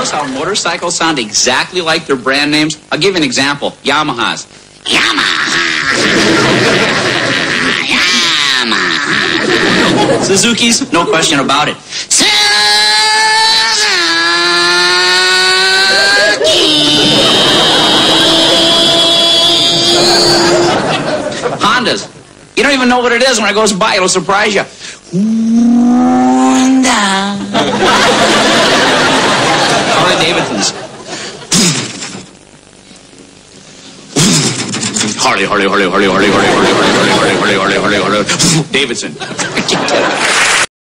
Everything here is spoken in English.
notice how motorcycles sound exactly like their brand names? I'll give you an example. Yamahas. Yamaha. Suzuki's, no question about it. Hondas. You don't even know what it is. When it goes by, it'll surprise you. Honda. Harley Davidsons. Harley Davidson.